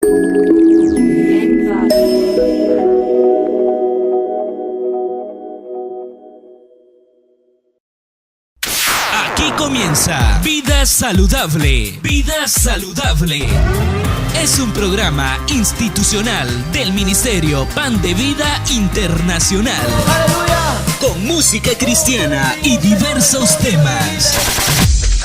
Aquí comienza Vida Saludable. Vida Saludable. Es un programa institucional del Ministerio Pan de Vida Internacional. ¡Aleluya! Con música cristiana y diversos temas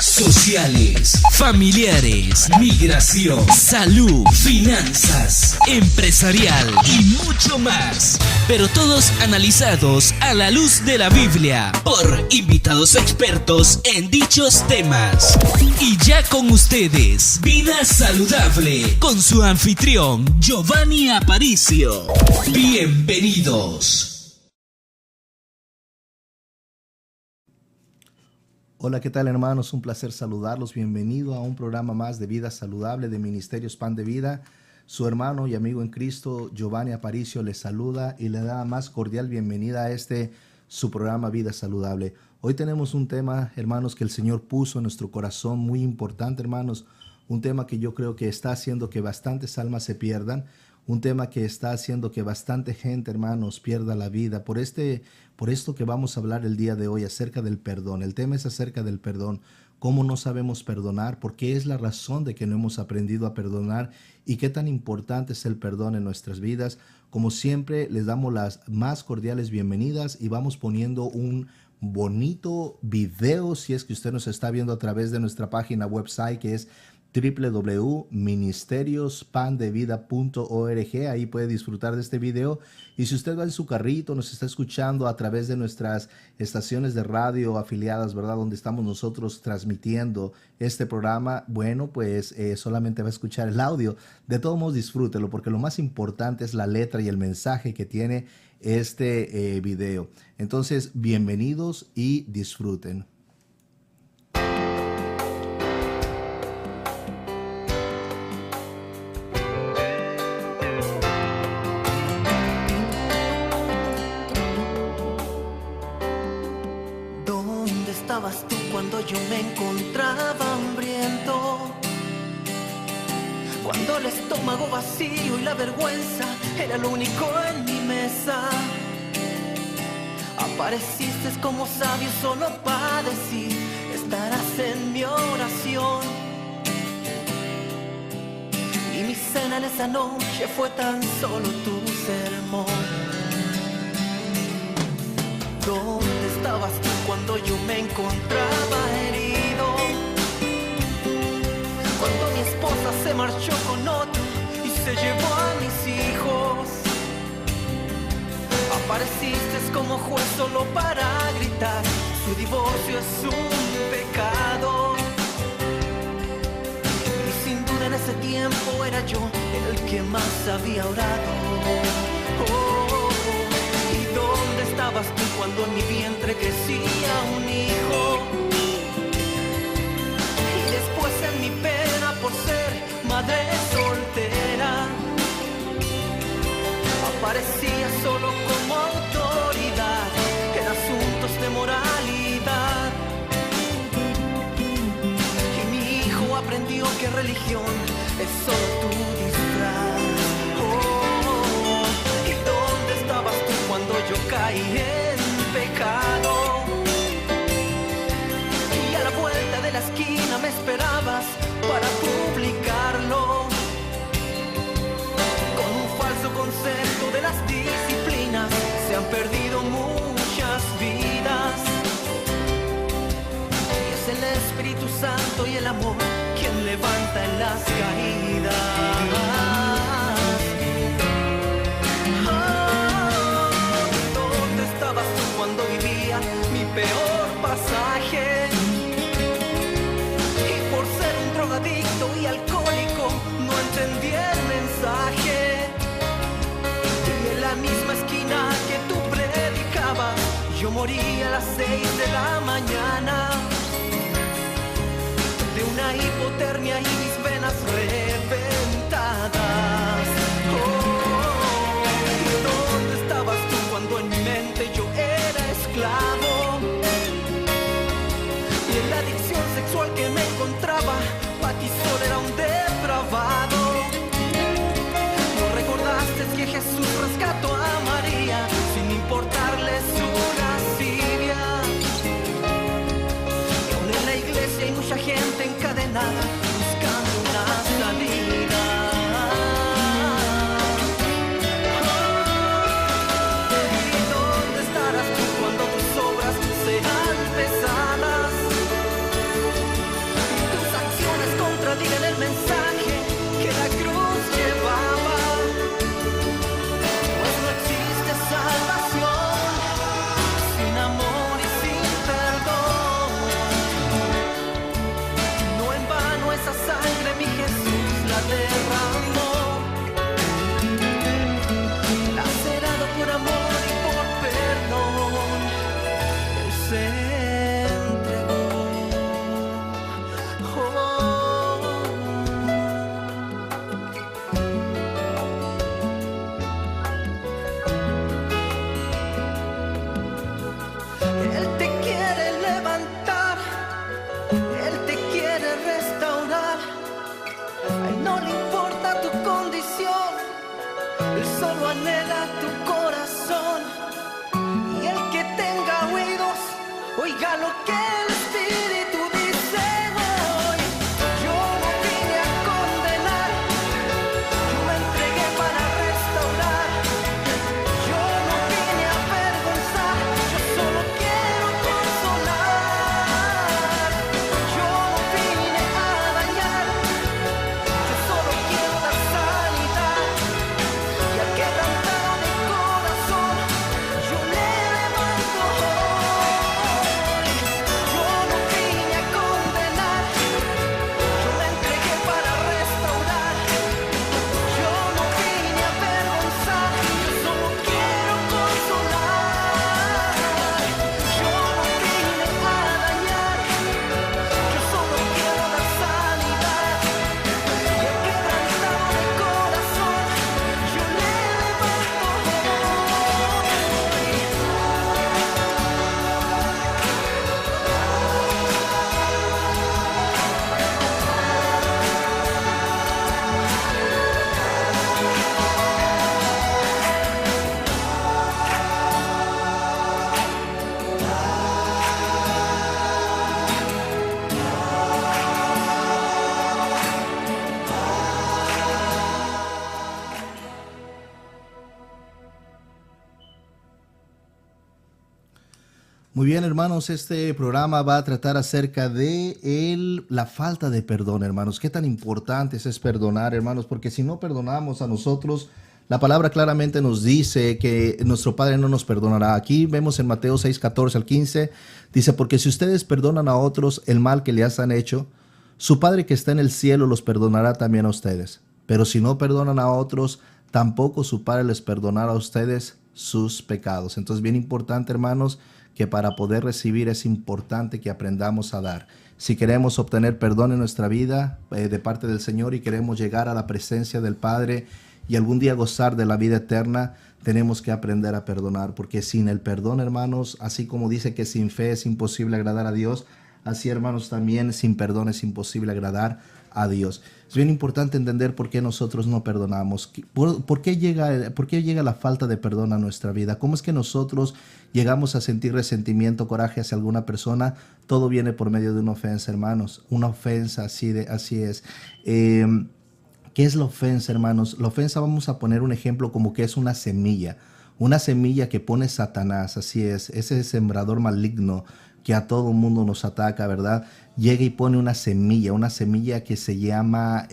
sociales, familiares, migración, salud, finanzas, empresarial y mucho más. Pero todos analizados a la luz de la Biblia por invitados expertos en dichos temas. Y ya con ustedes, Vida Saludable, con su anfitrión, Giovanni Aparicio. Bienvenidos. Hola, ¿qué tal, hermanos? Un placer saludarlos. Bienvenido a un programa más de Vida Saludable de Ministerios Pan de Vida. Su hermano y amigo en Cristo, Giovanni Aparicio, les saluda y le da la más cordial bienvenida a su programa Vida Saludable. Hoy tenemos un tema, hermanos, que el Señor puso en nuestro corazón muy importante, hermanos. Un tema que yo creo que está haciendo que bastantes almas se pierdan. Un tema que está haciendo que bastante gente, hermanos, pierda la vida. Por esto que vamos a hablar el día de hoy acerca del perdón. El tema es acerca del perdón. ¿Cómo no sabemos perdonar? ¿Por qué es la razón de que no hemos aprendido a perdonar? ¿Y qué tan importante es el perdón en nuestras vidas? Como siempre, les damos las más cordiales bienvenidas y vamos poniendo un bonito video, si es que usted nos está viendo a través de nuestra página website, que es www.ministeriospandevida.org. Ahí puede disfrutar de este video. Y si usted va en su carrito, nos está escuchando a través de nuestras estaciones de radio afiliadas, ¿verdad? Donde estamos nosotros transmitiendo este programa, bueno, pues solamente va a escuchar el audio. De todos modos, disfrútelo, porque lo más importante es la letra y el mensaje que tiene este video. Entonces, bienvenidos y disfruten. Cuando yo me encontraba hambriento, cuando el estómago vacío y la vergüenza era lo único en mi mesa, apareciste como sabio solo para decir: estarás en mi oración. Y mi cena en esa noche fue tan solo tu sermón. ¿Dónde estabas tú cuando yo me encontraba herido? Cuando mi esposa se marchó con otro y se llevó a mis hijos. Apareciste como juez solo para gritar: su divorcio es un pecado. Y sin duda en ese tiempo era yo el que más había orado. ¿Dónde estabas tú cuando en mi vientre crecía un hijo? Y después en mi pena por ser madre soltera, aparecía solo como autoridad en asuntos de moralidad. Y mi hijo aprendió que religión es solo tu disfraz. Cuando yo caí en pecado y a la vuelta de la esquina me esperabas para publicarlo, con un falso concepto de las disciplinas se han perdido muchas vidas. Y es el Espíritu Santo y el amor quien levanta en las caídas. Cuando vivía mi peor pasaje, y por ser un drogadicto y alcohólico no entendí el mensaje. Y en la misma esquina que tú predicabas, yo moría a las 6 de la mañana de una hipotermia y mis venas reventadas. ¿Y dónde estabas tú cuando en mi mente yo era esclavo? Y en la adicción sexual que me encontraba, para ti solo era un depravado. solo anhela tu corazón. Y el que tenga oídos, oiga lo que el Espíritu dice hoy. Yo no vine a condenar, yo me entregué para restaurar. Yo no vine a avergonzar, yo solo quiero consolar. Yo no vine a dañar, yo solo quiero dar sanidad. Y al quebrantado de corazón, yo le levanto hoy. Yo no vine a condenar, yo me entregué para restaurar. Yo no vine a avergonzar, yo solo quiero consolar. Yo no vine a dañar, yo solo quiero dar sanidad. Y al quebrantado de corazón, yo le levanto hoy. Muy bien, hermanos, este programa va a tratar acerca de la falta de perdón, hermanos. Qué tan importante es perdonar, hermanos, porque si no perdonamos a nosotros, la palabra claramente nos dice que nuestro Padre no nos perdonará. Aquí vemos en Mateo 6, 14 al 15, dice, porque si ustedes perdonan a otros el mal que les han hecho, su Padre que está en el cielo los perdonará también a ustedes. Pero si no perdonan a otros, tampoco su Padre les perdonará a ustedes sus pecados. Entonces, bien importante, hermanos, que para poder recibir es importante que aprendamos a dar. Si queremos obtener perdón en nuestra vida de parte del Señor y queremos llegar a la presencia del Padre y algún día gozar de la vida eterna, tenemos que aprender a perdonar, porque sin el perdón, hermanos, así como dice que sin fe es imposible agradar a Dios, así, hermanos, también sin perdón es imposible agradar a Dios. Es bien importante entender por qué nosotros no perdonamos, por qué llega la falta de perdón a nuestra vida, cómo es que nosotros llegamos a sentir resentimiento, coraje hacia alguna persona. Todo viene por medio de una ofensa, hermanos, una ofensa, así es. ¿Qué es la ofensa, hermanos? La ofensa, vamos a poner un ejemplo como que es una semilla que pone Satanás, así es, ese sembrador maligno que a todo mundo nos ataca, ¿verdad? Llega y pone una semilla que se llama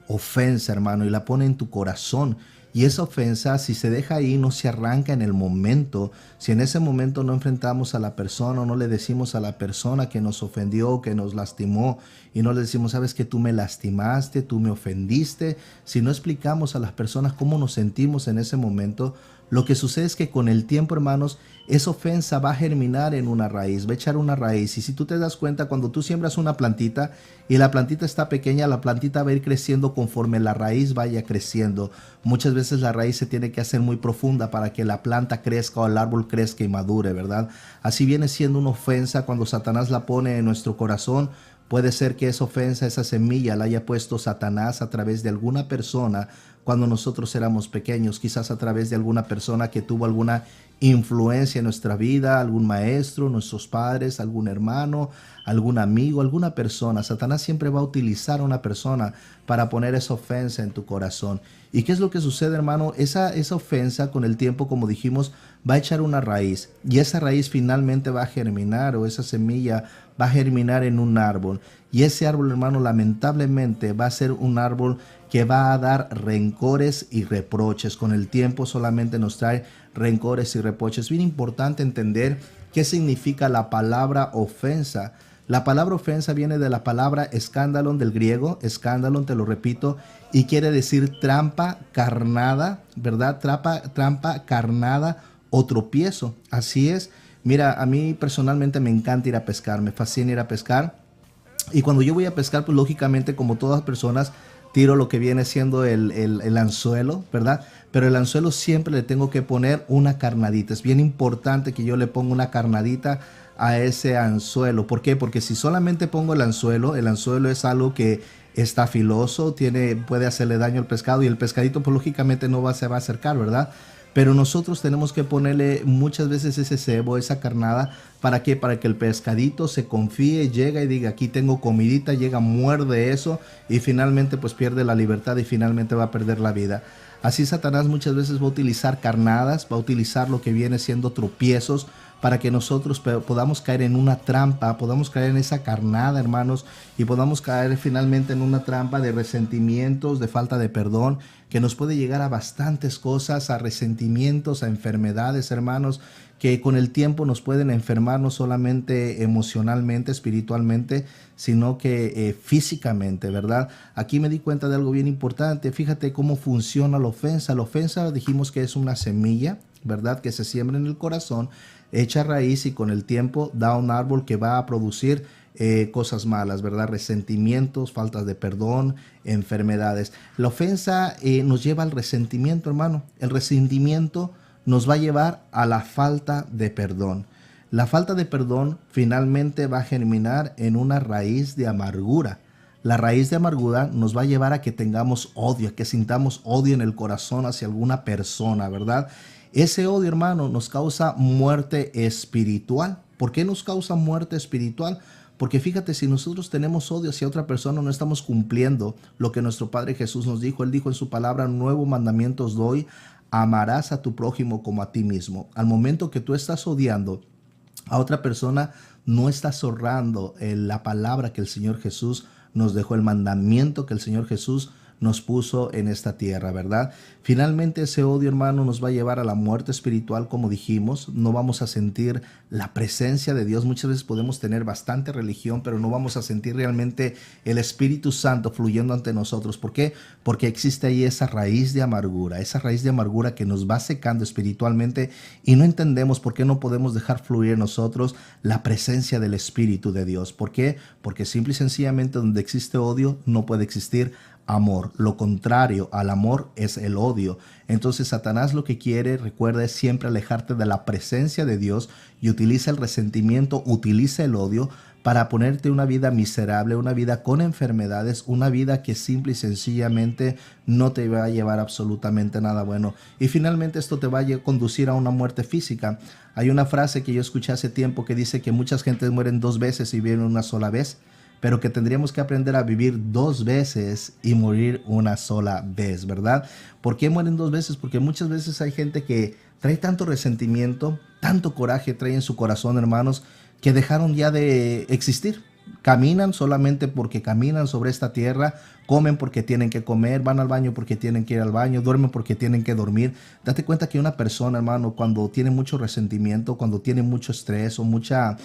ofensa, hermano, y la pone en tu corazón. Y esa ofensa, si se deja ahí, no se arranca en el momento. Si en ese momento no enfrentamos a la persona o no le decimos a la persona que nos ofendió, que nos lastimó, y no le decimos, sabes que tú me lastimaste, tú me ofendiste, si no explicamos a las personas cómo nos sentimos en ese momento, lo que sucede es que con el tiempo, hermanos, esa ofensa va a germinar en una raíz, va a echar una raíz. Y si tú te das cuenta, cuando tú siembras una plantita y la plantita está pequeña, la plantita va a ir creciendo conforme la raíz vaya creciendo. Muchas veces la raíz se tiene que hacer muy profunda para que la planta crezca o el árbol crezca y madure, ¿verdad? Así viene siendo una ofensa cuando Satanás la pone en nuestro corazón. Puede ser que esa ofensa, esa semilla la haya puesto Satanás a través de alguna persona cuando nosotros éramos pequeños, quizás a través de alguna persona que tuvo alguna influencia en nuestra vida, algún maestro, nuestros padres, algún hermano, algún amigo, alguna persona. Satanás siempre va a utilizar a una persona para poner esa ofensa en tu corazón. ¿Y qué es lo que sucede, hermano? Esa ofensa con el tiempo, como dijimos, va a echar una raíz, y esa raíz finalmente va a germinar, o esa semilla va a germinar en un árbol. Y ese árbol, hermano, lamentablemente va a ser un árbol que va a dar rencores y reproches. Con el tiempo solamente nos trae rencores y reproches. Es bien importante entender qué significa la palabra ofensa. La palabra ofensa viene de la palabra escándalon, del griego, escándalon, te lo repito, y quiere decir trampa carnada, ¿verdad? Trampa carnada o tropiezo. Así es. Mira, a mí personalmente me encanta ir a pescar, me fascina ir a pescar. Y cuando yo voy a pescar, pues lógicamente, como todas las personas, tiro lo que viene siendo el anzuelo, ¿verdad? Pero el anzuelo siempre le tengo que poner una carnadita. Es bien importante que yo le ponga una carnadita a ese anzuelo. ¿Por qué? Porque si solamente pongo el anzuelo es algo que está filoso, puede hacerle daño al pescado, y el pescadito pues lógicamente se va a acercar, ¿verdad? Pero nosotros tenemos que ponerle muchas veces ese cebo, esa carnada. ¿Para qué? Para que el pescadito se confíe, llega y diga, aquí tengo comidita, llega, muerde eso y finalmente pues pierde la libertad y finalmente va a perder la vida. Así Satanás muchas veces va a utilizar carnadas, va a utilizar lo que viene siendo tropiezos para que nosotros podamos caer en una trampa, podamos caer en esa carnada, hermanos, y podamos caer finalmente en una trampa de resentimientos, de falta de perdón, que nos puede llegar a bastantes cosas, a resentimientos, a enfermedades, hermanos, que con el tiempo nos pueden enfermar no solamente emocionalmente, espiritualmente, sino que físicamente, ¿verdad? Aquí me di cuenta de algo bien importante. Fíjate cómo funciona la ofensa. La ofensa dijimos que es una semilla, ¿verdad? Que se siembra en el corazón, echa raíz y con el tiempo da un árbol que va a producir cosas malas, ¿verdad? Resentimientos, faltas de perdón, enfermedades. La ofensa nos lleva al resentimiento, hermano. El resentimiento nos va a llevar a la falta de perdón. La falta de perdón finalmente va a germinar en una raíz de amargura. La raíz de amargura nos va a llevar a que tengamos odio, a que sintamos odio en el corazón hacia alguna persona, ¿verdad? Ese odio, hermano, nos causa muerte espiritual. ¿Por qué nos causa muerte espiritual? Porque fíjate, si nosotros tenemos odio hacia otra persona, no estamos cumpliendo lo que nuestro Padre Jesús nos dijo. Él dijo en su palabra, nuevo mandamiento os doy, amarás a tu prójimo como a ti mismo. Al momento que tú estás odiando a otra persona, no estás honrando la palabra que el Señor Jesús nos dejó, el mandamiento que el Señor Jesús nos puso en esta tierra, ¿verdad? Finalmente ese odio, hermano, nos va a llevar a la muerte espiritual, como dijimos. No vamos a sentir la presencia de Dios. Muchas veces podemos tener bastante religión, pero no vamos a sentir realmente el Espíritu Santo fluyendo ante nosotros. ¿Por qué? Porque existe ahí esa raíz de amargura que nos va secando espiritualmente y no entendemos por qué no podemos dejar fluir en nosotros la presencia del Espíritu de Dios. ¿Por qué? Porque simple y sencillamente donde existe odio no puede existir amor. Lo contrario al amor es el odio. Entonces Satanás lo que quiere, recuerda, es siempre alejarte de la presencia de Dios y utiliza el resentimiento, utiliza el odio para ponerte una vida miserable, una vida con enfermedades, una vida que simple y sencillamente no te va a llevar absolutamente nada bueno. Y finalmente esto te va a conducir a una muerte física. Hay una frase que yo escuché hace tiempo que dice que muchas gentes mueren 2 veces y viven una sola vez, pero que tendríamos que aprender a vivir 2 veces y morir una sola vez, ¿verdad? ¿Por qué mueren 2 veces? Porque muchas veces hay gente que trae tanto resentimiento, tanto coraje trae en su corazón, hermanos, que dejaron ya de existir. Caminan solamente porque caminan sobre esta tierra, comen porque tienen que comer, van al baño porque tienen que ir al baño, duermen porque tienen que dormir. Date cuenta que una persona, hermano, cuando tiene mucho resentimiento, cuando tiene mucho estrés o mucha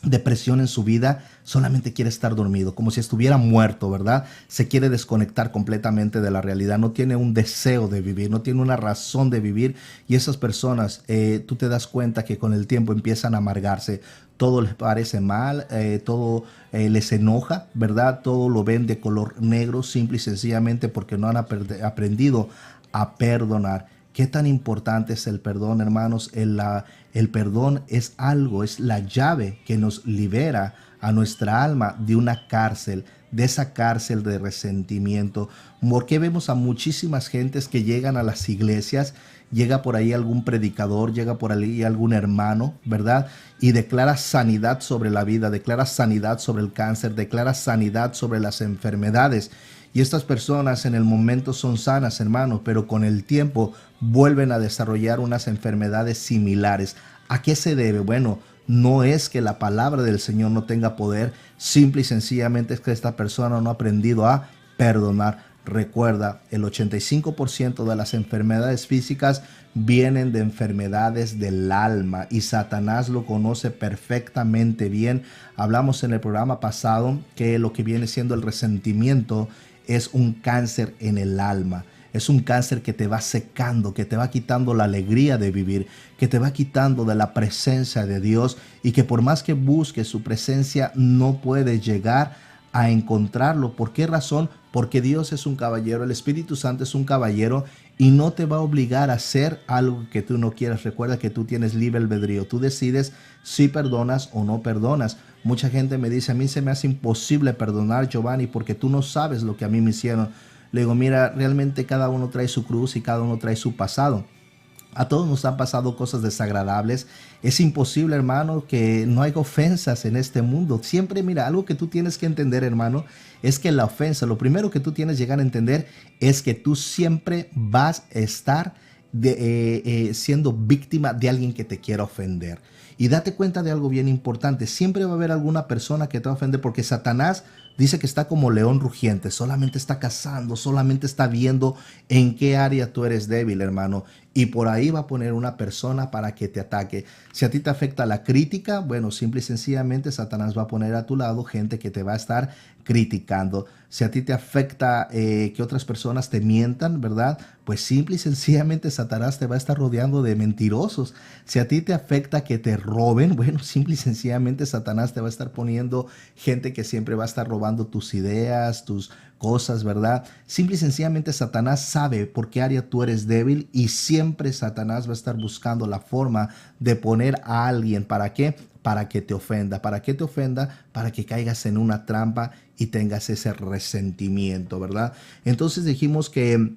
depresión en su vida, solamente quiere estar dormido, como si estuviera muerto, ¿verdad? Se quiere desconectar completamente de la realidad, no tiene un deseo de vivir, no tiene una razón de vivir, y esas personas, tú te das cuenta que con el tiempo empiezan a amargarse, todo les parece mal, todo les enoja, ¿verdad? Todo lo ven de color negro, simple y sencillamente porque no han aprendido a perdonar. ¿Qué tan importante es el perdón, hermanos? El perdón es algo, es la llave que nos libera a nuestra alma de una cárcel, de esa cárcel de resentimiento. Porque vemos a muchísimas gentes que llegan a las iglesias, llega por ahí algún predicador, llega por ahí algún hermano, ¿verdad? Y declara sanidad sobre la vida, declara sanidad sobre el cáncer, declara sanidad sobre las enfermedades. Y estas personas en el momento son sanas, hermanos, pero con el tiempo vuelven a desarrollar unas enfermedades similares. ¿A qué se debe? Bueno, no es que la palabra del Señor no tenga poder, simple y sencillamente es que esta persona no ha aprendido a perdonar. Recuerda, el 85% de las enfermedades físicas vienen de enfermedades del alma y Satanás lo conoce perfectamente bien. Hablamos en el programa pasado que lo que viene siendo el resentimiento es un cáncer en el alma. Es un cáncer que te va secando, que te va quitando la alegría de vivir, que te va quitando de la presencia de Dios y que por más que busques su presencia no puedes llegar a encontrarlo. ¿Por qué razón? Porque Dios es un caballero, el Espíritu Santo es un caballero y no te va a obligar a hacer algo que tú no quieras. Recuerda que tú tienes libre albedrío. Tú decides si perdonas o no perdonas. Mucha gente me dice, a mí se me hace imposible perdonar, Giovanni, porque tú no sabes lo que a mí me hicieron. Le digo, mira, realmente cada uno trae su cruz y cada uno trae su pasado. A todos nos han pasado cosas desagradables. Es imposible, hermano, que no haya ofensas en este mundo. Siempre, mira, algo que tú tienes que entender, hermano, es que la ofensa, lo primero que tú tienes que llegar a entender es que tú siempre vas a estar siendo víctima de alguien que te quiera ofender. Y date cuenta de algo bien importante. Siempre va a haber alguna persona que te va a ofender, porque Satanás dice que está como león rugiente. Solamente está cazando, solamente está viendo en qué área tú eres débil, hermano. Y por ahí va a poner una persona para que te ataque. Si a ti te afecta la crítica, bueno, simple y sencillamente Satanás va a poner a tu lado gente que te va a estar criticando. Si a ti te afecta que otras personas te mientan, ¿verdad? Pues simple y sencillamente Satanás te va a estar rodeando de mentirosos. Si a ti te afecta que te roben, bueno, simple y sencillamente Satanás te va a estar poniendo gente que siempre va a estar robando tus ideas, tus cosas, ¿verdad? Simple y sencillamente Satanás sabe por qué área tú eres débil y siempre Satanás va a estar buscando la forma de poner a alguien. ¿Para qué? Para que te ofenda. ¿Para qué te ofenda? Para que caigas en una trampa y tengas ese resentimiento, ¿verdad? Entonces dijimos que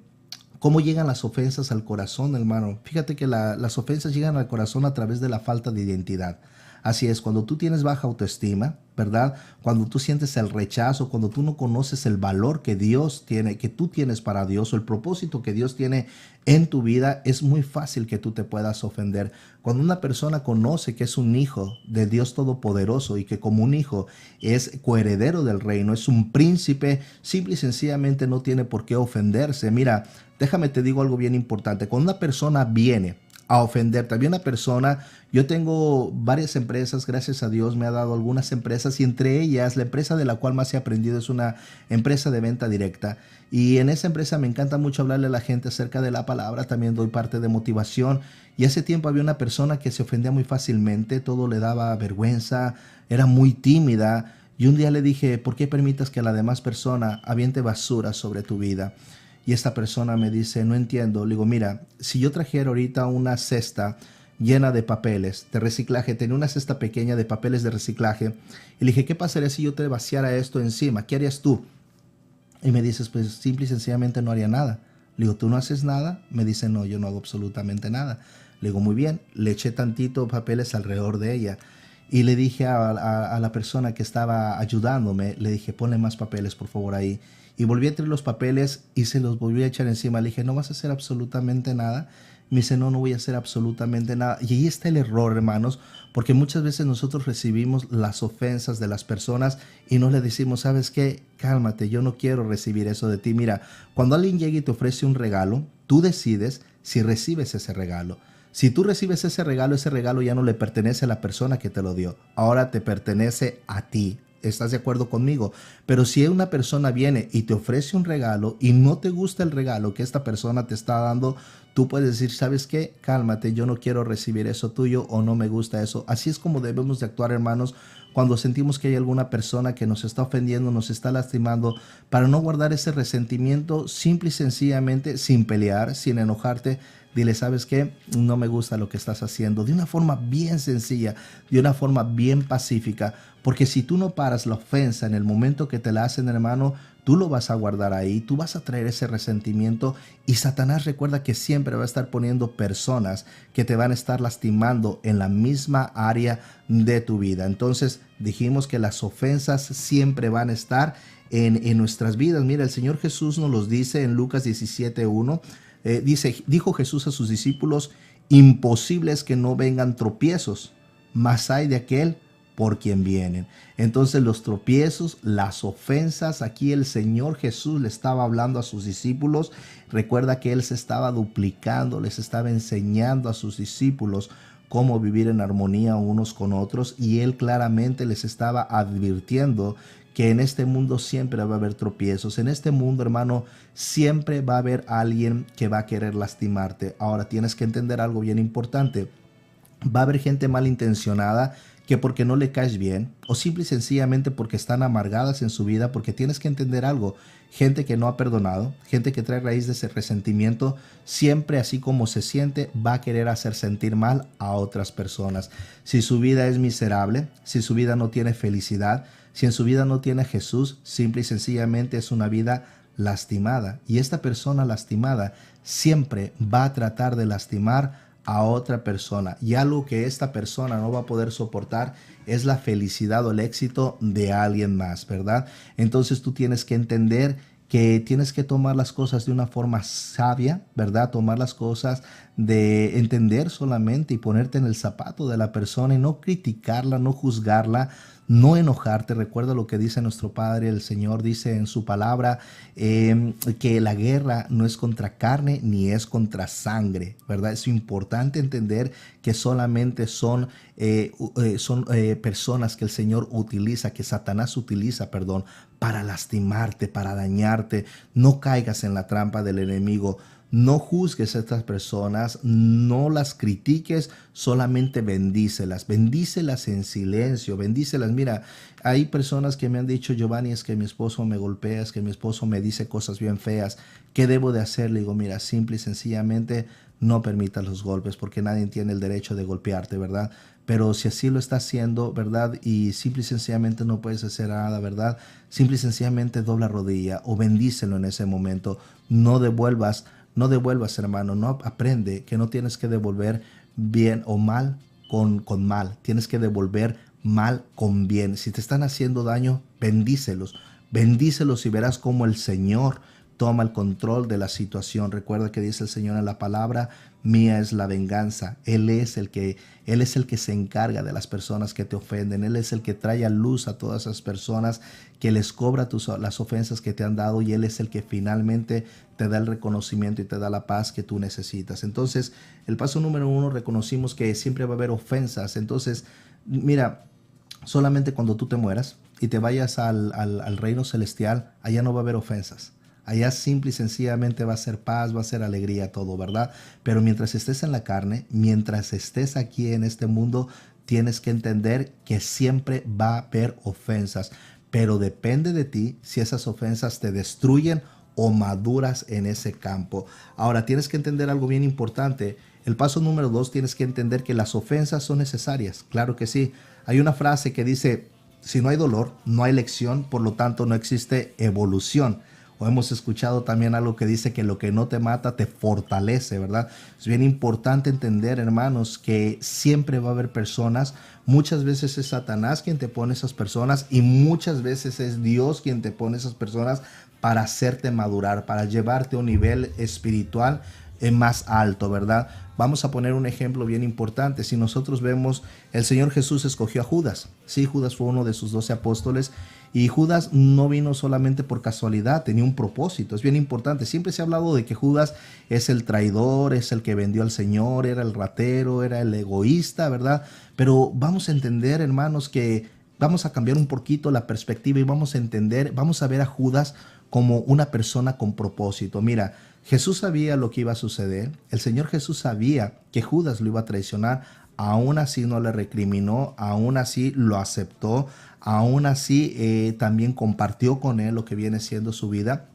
¿cómo llegan las ofensas al corazón, hermano? Fíjate que las ofensas llegan al corazón a través de la falta de identidad. Así es, cuando tú tienes baja autoestima, ¿verdad? Cuando tú sientes el rechazo, cuando tú no conoces el valor que Dios tiene, que tú tienes para Dios, o el propósito que Dios tiene en tu vida, es muy fácil que tú te puedas ofender. Cuando una persona conoce que es un hijo de Dios Todopoderoso y que como un hijo es coheredero del reino, es un príncipe, simple y sencillamente no tiene por qué ofenderse. Mira, déjame te digo algo bien importante. Cuando una persona viene a ofender, también una persona, yo tengo varias empresas, gracias a Dios me ha dado algunas empresas, y entre ellas la empresa de la cual más he aprendido es una empresa de venta directa, y en esa empresa me encanta mucho hablarle a la gente acerca de la palabra. También doy parte de motivación, y hace tiempo había una persona que se ofendía muy fácilmente, todo le daba vergüenza, era muy tímida, y un día le dije, ¿por qué permitas que la demás persona aviente basura sobre tu vida? Y esta persona me dice, no entiendo. Le digo, mira, si yo trajera ahorita una cesta llena de papeles de reciclaje, tenía una cesta pequeña de papeles de reciclaje, y le dije, ¿qué pasaría si yo te vaciara esto encima? ¿Qué harías tú? Y me dices, pues simple y sencillamente no haría nada. Le digo, ¿tú no haces nada? Me dice, no, yo no hago absolutamente nada. Le digo, muy bien. Le eché tantito papeles alrededor de ella. Y le dije a la persona que estaba ayudándome, le dije, ponle más papeles, por favor, ahí. Y volví a traer los papeles y se los volví a echar encima. Le dije, ¿no vas a hacer absolutamente nada? Me dice, no voy a hacer absolutamente nada. Y ahí está el error, hermanos, porque muchas veces nosotros recibimos las ofensas de las personas y no le decimos, ¿sabes qué? Cálmate, yo no quiero recibir eso de ti. Mira, cuando alguien llega y te ofrece un regalo, tú decides si recibes ese regalo. Si tú recibes ese regalo ya no le pertenece a la persona que te lo dio. Ahora te pertenece a ti. ¿Estás de acuerdo conmigo? Pero si una persona viene y te ofrece un regalo y no te gusta el regalo que esta persona te está dando, tú puedes decir, ¿sabes qué? Cálmate, yo no quiero recibir eso tuyo o no me gusta eso. Así es como debemos de actuar, hermanos, cuando sentimos que hay alguna persona que nos está ofendiendo, nos está lastimando, para no guardar ese resentimiento, simple y sencillamente, sin pelear, sin enojarte. Dile, ¿sabes qué? No me gusta lo que estás haciendo. De una forma bien sencilla, de una forma bien pacífica. Porque si tú no paras la ofensa en el momento que te la hacen, hermano, tú lo vas a guardar ahí. Tú vas a traer ese resentimiento. Y Satanás, recuerda que siempre va a estar poniendo personas que te van a estar lastimando en la misma área de tu vida. Entonces dijimos que las ofensas siempre van a estar en nuestras vidas. Mira, el Señor Jesús nos los dice en Lucas 17:1. Dijo Jesús a sus discípulos, imposible es que no vengan tropiezos, mas hay de aquel por quien vienen. Entonces los tropiezos, las ofensas, aquí el Señor Jesús le estaba hablando a sus discípulos. Recuerda que Él se estaba duplicando, les estaba enseñando a sus discípulos cómo vivir en armonía unos con otros, y Él claramente les estaba advirtiendo que en este mundo siempre va a haber tropiezos. En este mundo, hermano, siempre va a haber alguien que va a querer lastimarte. Ahora tienes que entender algo bien importante. Va a haber gente malintencionada que porque no le caes bien, o simple y sencillamente porque están amargadas en su vida, porque tienes que entender algo. Gente que no ha perdonado, gente que trae raíz de ese resentimiento, siempre así como se siente, va a querer hacer sentir mal a otras personas. Si su vida es miserable, si su vida no tiene felicidad, si en su vida no tiene a Jesús, simple y sencillamente es una vida lastimada. Y esta persona lastimada siempre va a tratar de lastimar a otra persona. Y algo que esta persona no va a poder soportar es la felicidad o el éxito de alguien más, ¿verdad? Entonces tú tienes que entender que tienes que tomar las cosas de una forma sabia, ¿verdad? Tomar las cosas de entender solamente y ponerte en el zapato de la persona y no criticarla, no juzgarla, no enojarte. Recuerda lo que dice nuestro Padre, el Señor dice en su palabra que la guerra no es contra carne ni es contra sangre, ¿verdad? Es importante entender que solamente son personas que el Señor utiliza, que Satanás utiliza, para lastimarte, para dañarte. No caigas en la trampa del enemigo. No juzgues a estas personas, no las critiques, solamente bendícelas en silencio, bendícelas. Mira, hay personas que me han dicho, Giovanni, es que mi esposo me golpea, es que mi esposo me dice cosas bien feas. ¿Qué debo de hacer? Le digo, mira, simple y sencillamente no permitas los golpes, porque nadie tiene el derecho de golpearte, ¿verdad? Pero si así lo está haciendo, ¿verdad? Y simple y sencillamente no puedes hacer nada, ¿verdad? Simple y sencillamente dobla rodilla o bendícelo en ese momento. No devuelvas, hermano, no aprende que no tienes que devolver bien o mal con mal. Tienes que devolver mal con bien. Si te están haciendo daño, bendícelos y verás cómo el Señor toma el control de la situación. Recuerda que dice el Señor en la palabra, mía es la venganza. Él es el que se encarga de las personas que te ofenden. Él es el que trae a luz a todas esas personas, que les cobra las ofensas que te han dado, y Él es el que finalmente te da el reconocimiento y te da la paz que tú necesitas. Entonces, el paso número 1, reconocimos que siempre va a haber ofensas. Entonces, mira, solamente cuando tú te mueras y te vayas al reino celestial, allá no va a haber ofensas. Allá simple y sencillamente va a ser paz, va a ser alegría, todo, ¿verdad? Pero mientras estés en la carne, mientras estés aquí en este mundo, tienes que entender que siempre va a haber ofensas. Pero depende de ti si esas ofensas te destruyen o maduras en ese campo. Ahora, tienes que entender algo bien importante. El paso número 2, tienes que entender que las ofensas son necesarias. Claro que sí. Hay una frase que dice, si no hay dolor, no hay lección, por lo tanto no existe evolución. O hemos escuchado también algo que dice que lo que no te mata te fortalece, ¿verdad? Es bien importante entender, hermanos, que siempre va a haber personas. Muchas veces es Satanás quien te pone esas personas y muchas veces es Dios quien te pone esas personas para hacerte madurar, para llevarte a un nivel espiritual más alto, ¿verdad? Vamos a poner un ejemplo bien importante. Si nosotros vemos, el Señor Jesús escogió a Judas. Sí, Judas fue uno de sus 12 apóstoles. Y Judas no vino solamente por casualidad, tenía un propósito. Es bien importante. Siempre se ha hablado de que Judas es el traidor, es el que vendió al Señor, era el ratero, era el egoísta, ¿verdad? Pero vamos a entender, hermanos, que vamos a cambiar un poquito la perspectiva y vamos a entender, vamos a ver a Judas como una persona con propósito. Mira, Jesús sabía lo que iba a suceder. El Señor Jesús sabía que Judas lo iba a traicionar. Aún así no le recriminó, aún así lo aceptó, aún así también compartió con él lo que viene siendo su vida.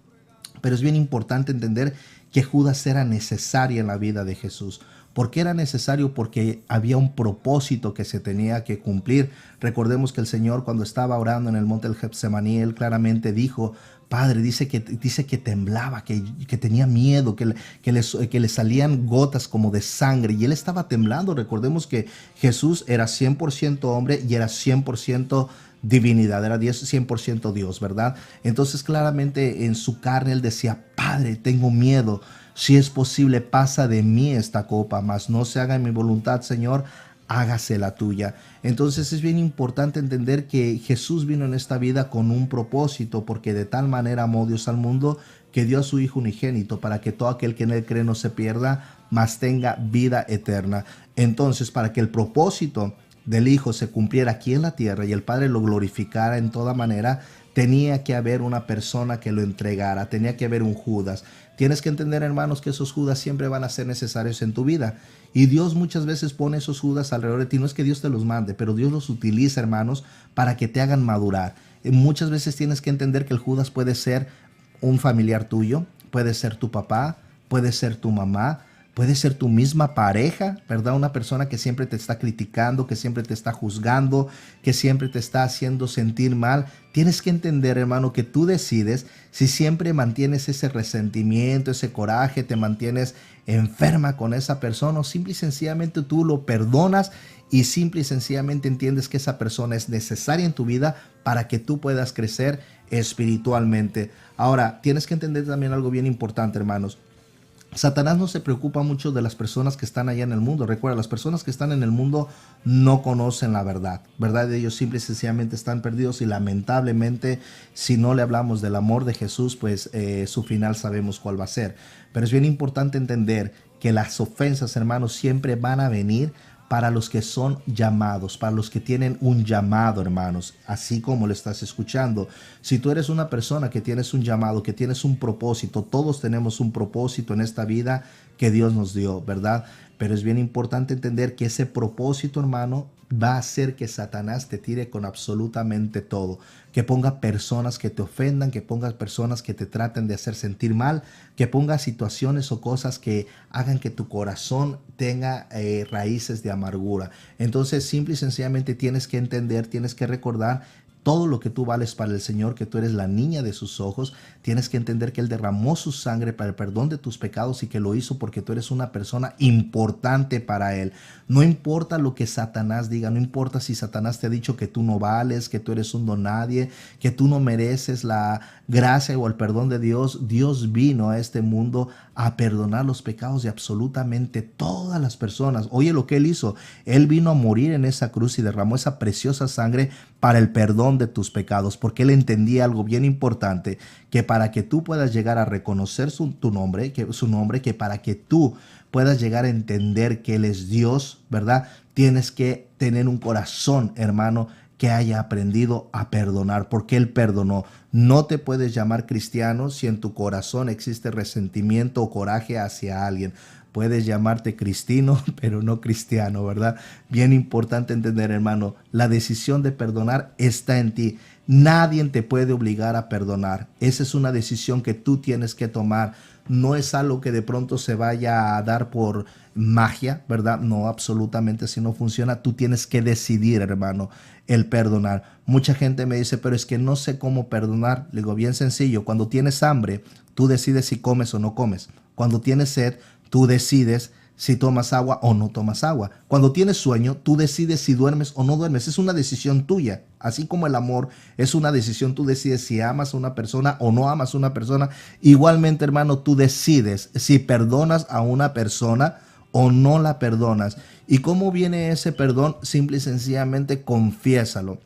Pero es bien importante entender que Judas era necesario en la vida de Jesús. ¿Por qué era necesario? Porque había un propósito que se tenía que cumplir. Recordemos que el Señor, cuando estaba orando en el monte del Getsemaní, Él claramente dijo, Padre, dice que temblaba, que tenía miedo, que le salían gotas como de sangre, y Él estaba temblando. Recordemos que Jesús era 100% hombre y era 100% divinidad, era 100% Dios, ¿verdad? Entonces claramente en su carne Él decía, Padre, tengo miedo. Si es posible, pasa de mí esta copa, mas no se haga mi voluntad, Señor, hágase la tuya. Entonces es bien importante entender que Jesús vino en esta vida con un propósito, porque de tal manera amó Dios al mundo que dio a su Hijo unigénito, para que todo aquel que en él cree no se pierda, mas tenga vida eterna. Entonces, para que el propósito del Hijo se cumpliera aquí en la tierra y el Padre lo glorificara en toda manera, tenía que haber una persona que lo entregara, tenía que haber un Judas. Tienes que entender, hermanos, que esos Judas siempre van a ser necesarios en tu vida. Y Dios muchas veces pone esos Judas alrededor de ti. No es que Dios te los mande, pero Dios los utiliza, hermanos, para que te hagan madurar. Muchas veces tienes que entender que el Judas puede ser un familiar tuyo, puede ser tu papá, puede ser tu mamá, puede ser tu misma pareja, ¿verdad? Una persona que siempre te está criticando, que siempre te está juzgando, que siempre te está haciendo sentir mal. Tienes que entender, hermano, que tú decides si siempre mantienes ese resentimiento, ese coraje, te mantienes enferma con esa persona, o simple y sencillamente tú lo perdonas y simple y sencillamente entiendes que esa persona es necesaria en tu vida para que tú puedas crecer espiritualmente. Ahora, tienes que entender también algo bien importante, hermanos. Satanás no se preocupa mucho de las personas que están allá en el mundo. Recuerda, las personas que están en el mundo no conocen la verdad, ¿verdad? Ellos simple y sencillamente están perdidos y lamentablemente si no le hablamos del amor de Jesús, pues su final sabemos cuál va a ser. Pero es bien importante entender que las ofensas, hermanos, siempre van a venir para los que son llamados, para los que tienen un llamado, hermanos, así como lo estás escuchando. Si tú eres una persona que tienes un llamado, que tienes un propósito, todos tenemos un propósito en esta vida que Dios nos dio, ¿verdad? Pero es bien importante entender que ese propósito, hermano, va a hacer que Satanás te tire con absolutamente todo, que ponga personas que te ofendan, que ponga personas que te traten de hacer sentir mal, que ponga situaciones o cosas que hagan que tu corazón tenga raíces de amargura. Entonces, simple y sencillamente tienes que entender, tienes que recordar todo lo que tú vales para el Señor, que tú eres la niña de sus ojos. Tienes que entender que Él derramó su sangre para el perdón de tus pecados y que lo hizo porque tú eres una persona importante para Él. No importa lo que Satanás diga, no importa si Satanás te ha dicho que tú no vales, que tú eres un don nadie, que tú no mereces la gracia o el perdón de Dios. Dios vino a este mundo a perdonar los pecados de absolutamente todas las personas. Oye lo que Él hizo. Él vino a morir en esa cruz y derramó esa preciosa sangre para el perdón de tus pecados, porque Él entendía algo bien importante, que para que tú puedas llegar a reconocer su nombre, que para que tú puedas llegar a entender que Él es Dios, ¿verdad? Tienes que tener un corazón, hermano, que haya aprendido a perdonar, porque Él perdonó. No te puedes llamar cristiano si en tu corazón existe resentimiento o coraje hacia alguien. Puedes llamarte cristino, pero no cristiano, ¿verdad? Bien importante entender, hermano, la decisión de perdonar está en ti. Nadie te puede obligar a perdonar. Esa es una decisión que tú tienes que tomar. No es algo que de pronto se vaya a dar por magia, ¿verdad? No, absolutamente así no funciona. Tú tienes que decidir, hermano, el perdonar. Mucha gente me dice, pero es que no sé cómo perdonar. Le digo, bien sencillo. Cuando tienes hambre, tú decides si comes o no comes. Cuando tienes sed, tú decides si tomas agua o no tomas agua. Cuando tienes sueño, tú decides si duermes o no duermes. Es una decisión tuya. Así como el amor es una decisión, tú decides si amas a una persona o no amas a una persona. Igualmente, hermano, tú decides si perdonas a una persona o no la perdonas. ¿Y cómo viene ese perdón? Simple y sencillamente confiésalo.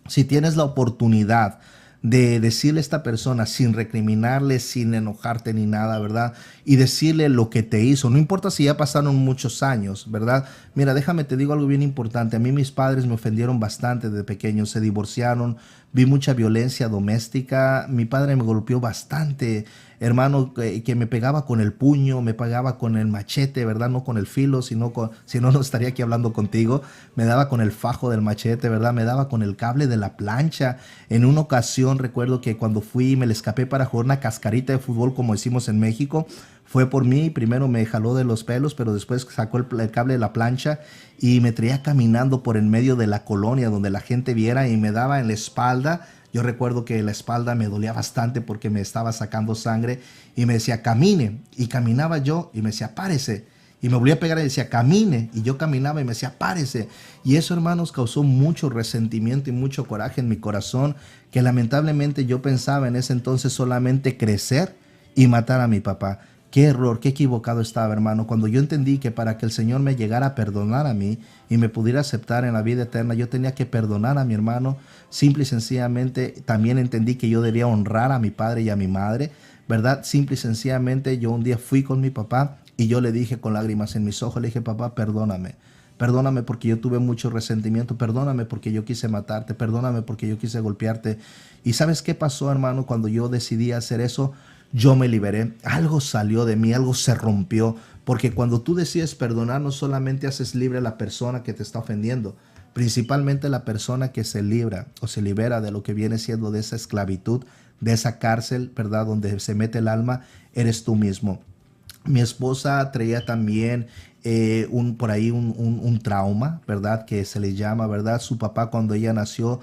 Si tienes la oportunidad de decirle a esta persona sin recriminarle, sin enojarte ni nada, ¿verdad? Y decirle lo que te hizo. No importa si ya pasaron muchos años, ¿verdad? Mira, déjame te digo algo bien importante. A mí mis padres me ofendieron bastante de pequeño. Se divorciaron. Vi mucha violencia doméstica. Mi padre me golpeó bastante, hermano, que me pegaba con el puño, me pegaba con el machete, ¿verdad? No con el filo, si no, no estaría aquí hablando contigo. Me daba con el fajo del machete, ¿verdad? Me daba con el cable de la plancha. En una ocasión recuerdo que cuando fui me le escapé para jugar una cascarita de fútbol, como decimos en México. Fue por mí, primero me jaló de los pelos, pero después sacó el cable de la plancha y me traía caminando por en medio de la colonia donde la gente viera y me daba en la espalda. Yo recuerdo que la espalda me dolía bastante porque me estaba sacando sangre y me decía, camine. Y caminaba yo y me decía, párese. Y me volvía a pegar y decía, camine. Y yo caminaba y me decía, párese. Y eso, hermanos, causó mucho resentimiento y mucho coraje en mi corazón, que lamentablemente yo pensaba en ese entonces solamente crecer y matar a mi papá. Qué error, qué equivocado estaba, hermano. Cuando yo entendí que para que el Señor me llegara a perdonar a mí y me pudiera aceptar en la vida eterna, yo tenía que perdonar a mi hermano. Simple y sencillamente también entendí que yo debía honrar a mi padre y a mi madre, ¿verdad? Simple y sencillamente yo un día fui con mi papá y yo le dije con lágrimas en mis ojos, le dije, papá, perdóname. perdóname porque yo tuve mucho resentimiento, perdóname porque yo quise matarte, perdóname porque yo quise golpearte. ¿Y sabes qué pasó, hermano? Cuando yo decidí hacer eso, yo me liberé, algo salió de mí, algo se rompió, porque cuando tú decides perdonar, no solamente haces libre a la persona que te está ofendiendo, principalmente la persona que se libra o se libera de lo que viene siendo de esa esclavitud, de esa cárcel, ¿verdad? Donde se mete el alma, eres tú mismo. Mi esposa traía también por ahí un trauma, ¿verdad? Que se le llama, ¿verdad? Su papá cuando ella nació,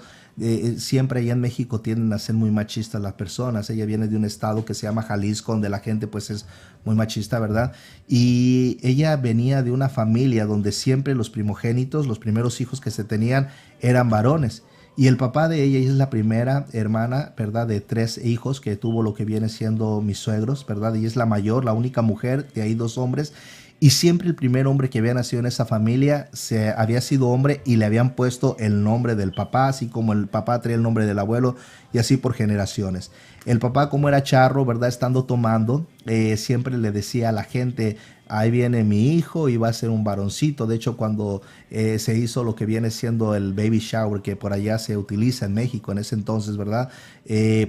siempre allá en México tienden a ser muy machistas las personas. Ella viene de un estado que se llama Jalisco, donde la gente pues es muy machista, ¿verdad? Y ella venía de una familia donde siempre los primogénitos, los primeros hijos que se tenían eran varones. Y el papá de ella es la primera hermana, ¿verdad? De 3 hijos que tuvo lo que viene siendo mis suegros, ¿verdad? Ella es la mayor, la única mujer, de ahí 2 hombres. Y siempre el primer hombre que había nacido en esa familia había sido hombre y le habían puesto el nombre del papá, así como el papá traía el nombre del abuelo y así por generaciones. El papá, como era charro, ¿verdad? Estando tomando, siempre le decía a la gente, ahí viene mi hijo y va a ser un varoncito. De hecho, cuando se hizo lo que viene siendo el baby shower, que por allá se utiliza en México en ese entonces, ¿verdad?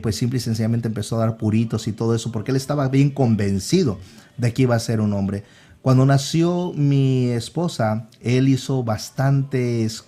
Pues simple y sencillamente empezó a dar puritos y todo eso, porque él estaba bien convencido de que iba a ser un hombre. Cuando nació mi esposa, él dijo bastantes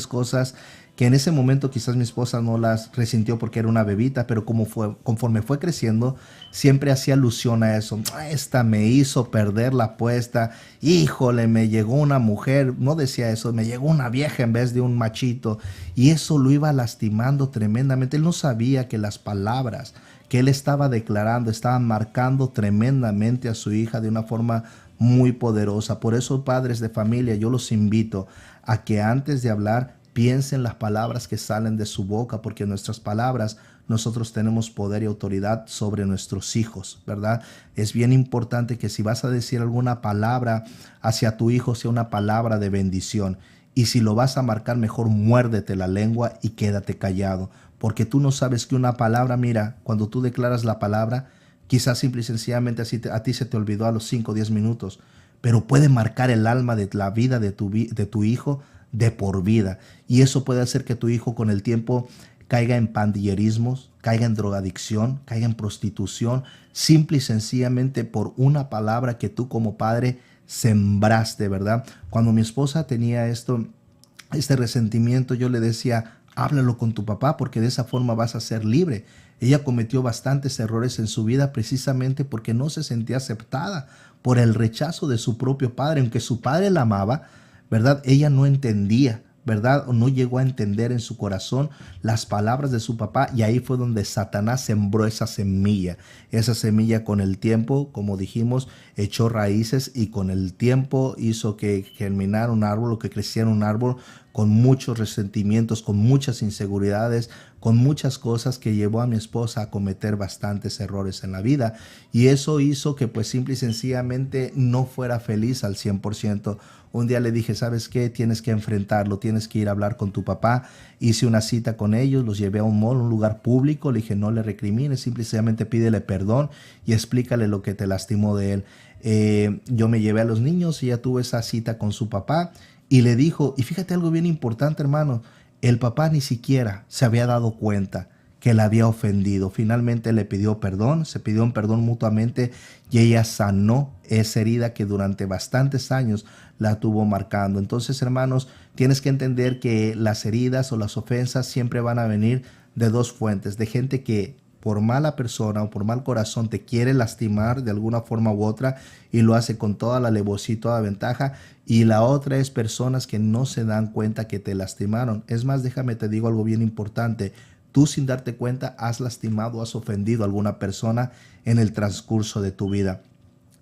cosas que en ese momento quizás mi esposa no las resintió porque era una bebita, pero conforme fue creciendo, siempre hacía alusión a eso. Esta me hizo perder la apuesta, híjole, me llegó una mujer, no decía eso, me llegó una vieja en vez de un machito, y eso lo iba lastimando tremendamente. Él no sabía que las palabras que él estaba declarando estaban marcando tremendamente a su hija de una forma muy poderosa. Por eso, padres de familia, yo los invito a que antes de hablar piensen las palabras que salen de su boca, porque nuestras palabras, nosotros tenemos poder y autoridad sobre nuestros hijos, ¿verdad? Es bien importante que si vas a decir alguna palabra hacia tu hijo, sea una palabra de bendición. Y si lo vas a marcar, mejor muérdete la lengua y quédate callado, porque tú no sabes que una palabra, mira, cuando tú declaras la palabra, quizás simple y sencillamente a ti se te olvidó a los 5 o 10 minutos, pero puede marcar el alma de la vida de tu hijo de por vida. Y eso puede hacer que tu hijo con el tiempo caiga en pandillerismos, caiga en drogadicción, caiga en prostitución, simple y sencillamente por una palabra que tú como padre sembraste, ¿verdad? Cuando mi esposa tenía este resentimiento, yo le decía, háblalo con tu papá porque de esa forma vas a ser libre. Ella cometió bastantes errores en su vida precisamente porque no se sentía aceptada por el rechazo de su propio padre. Aunque su padre la amaba, ¿verdad? Ella no entendía, ¿verdad? O no llegó a entender en su corazón las palabras de su papá, y ahí fue donde Satanás sembró esa semilla. Esa semilla con el tiempo, como dijimos, echó raíces y con el tiempo hizo que germinara un árbol o que creciera un árbol con muchos resentimientos, con muchas inseguridades, con muchas cosas que llevó a mi esposa a cometer bastantes errores en la vida. Y eso hizo que pues simple y sencillamente no fuera feliz al 100%. Un día le dije, ¿sabes qué? Tienes que enfrentarlo, tienes que ir a hablar con tu papá. Hice una cita con ellos, los llevé a un mall, un lugar público. Le dije, no le recrimines, simple y sencillamente pídele perdón y explícale lo que te lastimó de él. Yo me llevé a los niños y ya tuve esa cita con su papá. Y le dijo, y fíjate algo bien importante, hermano, el papá ni siquiera se había dado cuenta que la había ofendido. Finalmente le pidió perdón, se pidió un perdón mutuamente y ella sanó esa herida que durante bastantes años la tuvo marcando. Entonces, hermanos, tienes que entender que las heridas o las ofensas siempre van a venir de 2 fuentes, de gente que por mala persona o por mal corazón te quiere lastimar de alguna forma u otra y lo hace con toda la alevosía y toda ventaja, y la otra es personas que no se dan cuenta que te lastimaron. Es más, déjame te digo algo bien importante, tú sin darte cuenta has lastimado, has ofendido a alguna persona en el transcurso de tu vida.